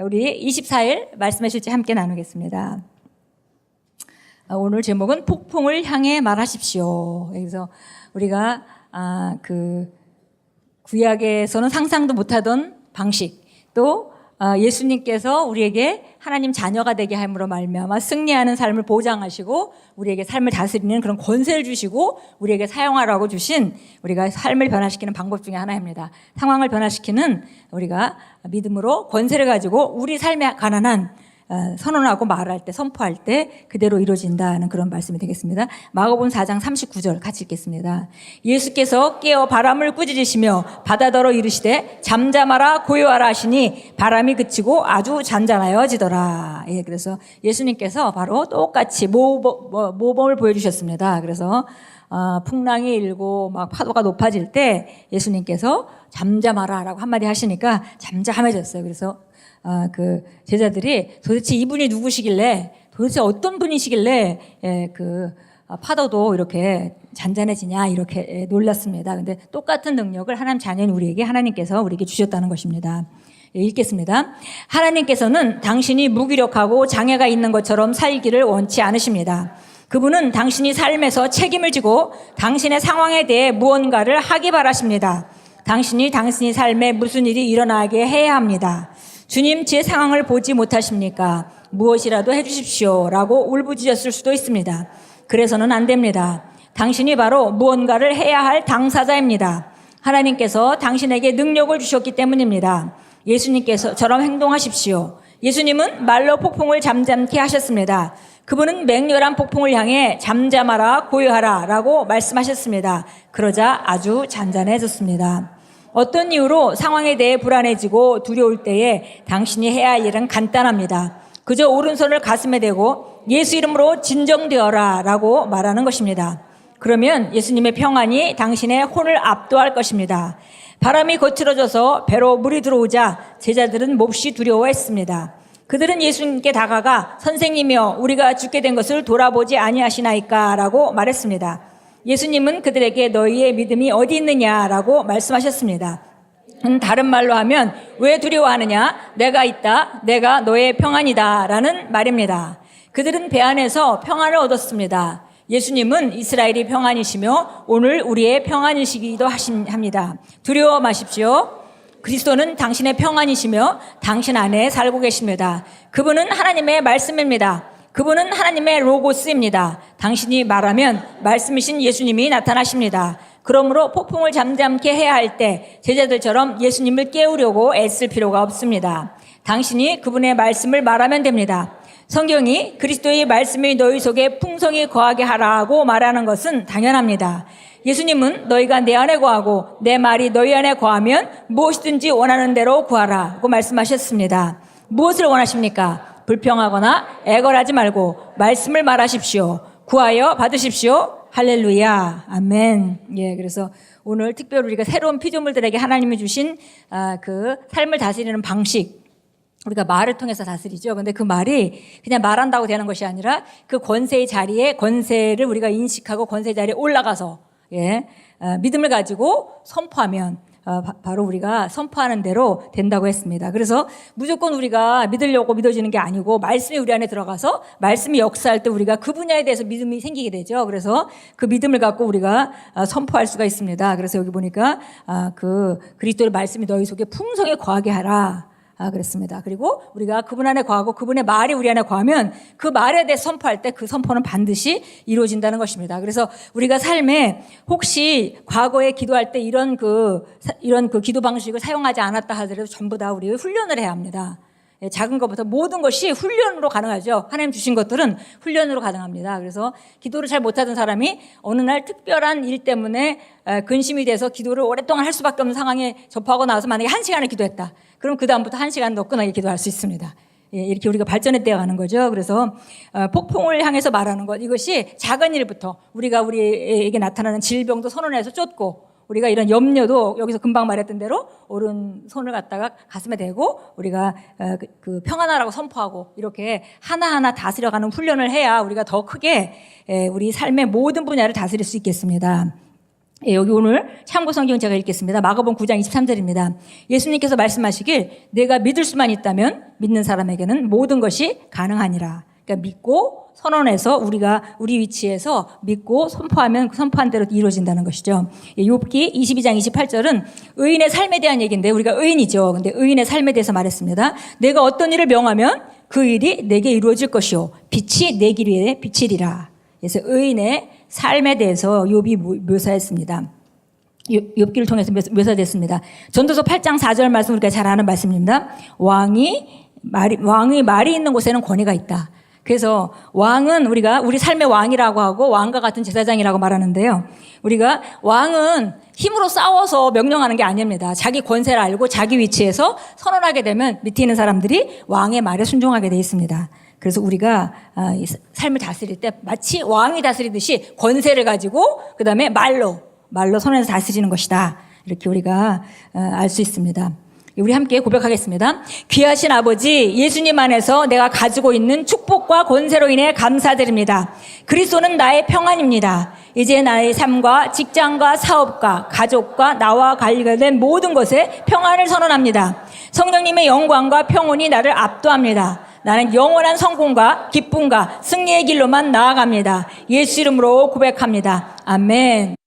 우리 24일 말씀의 실제 함께 나누겠습니다. 오늘 제목은 폭풍을 향해 말하십시오. 그래서 우리가 구약에서는 상상도 못하던 방식, 또 예수님께서 우리에게 하나님 자녀가 되게 함으로 말미암아 승리하는 삶을 보장하시고 우리에게 삶을 다스리는 그런 권세를 주시고 우리에게 사용하라고 주신 우리가 삶을 변화시키는 방법 중에 하나입니다. 상황을 변화시키는 우리가 믿음으로 권세를 가지고 우리 삶에 관한 선언하고 말할 때, 선포할 때 그대로 이루어진다는 그런 말씀이 되겠습니다. 마가복음 4장 39절 같이 읽겠습니다. 예수께서 깨어 바람을 꾸짖으시며 바다더러 이르시되 잠잠하라 고요하라 하시니 바람이 그치고 아주 잔잔하여지더라. 그래서 예수님께서 바로 똑같이 모범을 보여주셨습니다. 그래서 풍랑이 일고 막 파도가 높아질 때 예수님께서 잠잠하라라고 한마디 하시니까 잠잠해졌어요. 그래서 제자들이 도대체 이분이 누구시길래, 도대체 어떤 분이시길래 파도도 이렇게 잔잔해지냐 이렇게 놀랐습니다. 근데 똑같은 능력을 하나님 자녀인 우리에게 하나님께서 우리에게 주셨다는 것입니다. 읽겠습니다. 하나님께서는 당신이 무기력하고 장애가 있는 것처럼 살기를 원치 않으십니다. 그분은 당신이 삶에서 책임을 지고 당신의 상황에 대해 무언가를 하기 바라십니다. 당신이 삶에 무슨 일이 일어나게 해야 합니다. 주님, 제 상황을 보지 못하십니까? 무엇이라도 해주십시오 라고 울부짖었을 수도 있습니다. 그래서는 안 됩니다. 당신이 바로 무언가를 해야 할 당사자입니다. 하나님께서 당신에게 능력을 주셨기 때문입니다. 예수님께서처럼 행동하십시오. 예수님은 말로 폭풍을 잠잠케 하셨습니다. 그분은 맹렬한 폭풍을 향해 잠잠하라 고요하라 라고 말씀하셨습니다. 그러자 아주 잔잔해졌습니다. 어떤 이유로 상황에 대해 불안해지고 두려울 때에 당신이 해야 할 일은 간단합니다. 그저 오른손을 가슴에 대고 예수 이름으로 진정되어라 라고 말하는 것입니다. 그러면 예수님의 평안이 당신의 혼을 압도할 것입니다. 바람이 거칠어져서 배로 물이 들어오자 제자들은 몹시 두려워했습니다. 그들은 예수님께 다가가 선생님이여 우리가 죽게 된 것을 돌아보지 아니하시나이까 라고 말했습니다. 예수님은 그들에게 너희의 믿음이 어디 있느냐라고 말씀하셨습니다. 다른 말로 하면 왜 두려워하느냐? 내가 있다. 내가 너의 평안이다 라는 말입니다. 그들은 배 안에서 평안을 얻었습니다. 예수님은 이스라엘이 평안이시며 오늘 우리의 평안이시기도 합니다. 두려워 마십시오. 그리스도는 당신의 평안이시며 당신 안에 살고 계십니다. 그분은 하나님의 말씀입니다. 그분은 하나님의 로고스입니다. 당신이 말하면 말씀이신 예수님이 나타나십니다. 그러므로 폭풍을 잠잠케 해야 할 때 제자들처럼 예수님을 깨우려고 애쓸 필요가 없습니다. 당신이 그분의 말씀을 말하면 됩니다. 성경이 그리스도의 말씀이 너희 속에 풍성히 거하게 하라고 말하는 것은 당연합니다. 예수님은 너희가 내 안에 거하고 내 말이 너희 안에 거하면 무엇이든지 원하는 대로 구하라고 말씀하셨습니다. 무엇을 원하십니까? 불평하거나 애걸하지 말고 말씀을 말하십시오. 구하여 받으십시오. 할렐루야. 아멘. 그래서 오늘 특별히 우리가 새로운 피조물들에게 하나님이 주신 그 삶을 다스리는 방식, 우리가 말을 통해서 다스리죠. 근데 그 말이 그냥 말한다고 되는 것이 아니라 그 권세의 자리에 권세를 우리가 인식하고 권세 자리에 올라가서 믿음을 가지고 선포하면 바로 우리가 선포하는 대로 된다고 했습니다. 그래서 무조건 우리가 믿으려고 믿어지는 게 아니고 말씀이 우리 안에 들어가서 말씀이 역사할 때 우리가 그 분야에 대해서 믿음이 생기게 되죠. 그래서 그 믿음을 갖고 우리가 선포할 수가 있습니다. 그래서 여기 보니까 그리스도의 말씀이 너희 속에 풍성히 거하게 하라. 그랬습니다. 그리고 우리가 그분 안에 거하고 그분의 말이 우리 안에 거하면 그 말에 대해 선포할 때 그 선포는 반드시 이루어진다는 것입니다. 그래서 우리가 삶에 혹시 과거에 기도할 때 이런 기도 방식을 사용하지 않았다 하더라도 전부 다 우리 훈련을 해야 합니다. 작은 것부터 모든 것이 훈련으로 가능하죠. 하나님 주신 것들은 훈련으로 가능합니다. 그래서 기도를 잘 못하던 사람이 어느 날 특별한 일 때문에 근심이 돼서 기도를 오랫동안 할 수밖에 없는 상황에 접하고 나서 만약에 1시간을 기도했다. 그럼 그 다음부터 1시간 너끈하게 기도할 수 있습니다. 이렇게 우리가 발전해 떼어가는 거죠. 그래서 폭풍을 향해서 말하는 것, 이것이 작은 일부터 우리가 우리에게 나타나는 질병도 선언해서 쫓고 우리가 이런 염려도 여기서 금방 말했던 대로 오른손을 갖다가 가슴에 대고 우리가 평안하라고 선포하고 이렇게 하나하나 다스려가는 훈련을 해야 우리가 더 크게 우리 삶의 모든 분야를 다스릴 수 있겠습니다. 여기 오늘 참고 성경 제가 읽겠습니다. 마가복음 9장 23절입니다. 예수님께서 말씀하시길 내가 믿을 수만 있다면 믿는 사람에게는 모든 것이 가능하니라. 그러니까 믿고 선언해서 우리가 우리 위치에서 믿고 선포하면 선포한 대로 이루어진다는 것이죠. 욥기 22장 28절은 의인의 삶에 대한 얘기인데 우리가 의인이죠. 근데 의인의 삶에 대해서 말했습니다. 내가 어떤 일을 명하면 그 일이 내게 이루어질 것이요 빛이 내 길 위에 비치리라. 그래서 의인의 삶에 대해서 욥이 묘사했습니다. 욥기를 통해서 묘사됐습니다. 전도서 8장 4절 말씀 우리가 잘 아는 말씀입니다. 왕의 말이 있는 곳에는 권위가 있다. 그래서 왕은 우리가 우리 삶의 왕이라고 하고 왕과 같은 제사장이라고 말하는데요. 우리가 왕은 힘으로 싸워서 명령하는 게 아닙니다. 자기 권세를 알고 자기 위치에서 선언하게 되면 밑에 있는 사람들이 왕의 말에 순종하게 돼 있습니다. 그래서 우리가 삶을 다스릴 때 마치 왕이 다스리듯이 권세를 가지고 그다음에 말로 선언해서 다스리는 것이다. 이렇게 우리가 알 수 있습니다. 우리 함께 고백하겠습니다. 귀하신 아버지, 예수님 안에서 내가 가지고 있는 축복과 권세로 인해 감사드립니다. 그리스도는 나의 평안입니다. 이제 나의 삶과 직장과 사업과 가족과 나와 관련된 모든 것에 평안을 선언합니다. 성령님의 영광과 평온이 나를 압도합니다. 나는 영원한 성공과 기쁨과 승리의 길로만 나아갑니다. 예수 이름으로 고백합니다. 아멘.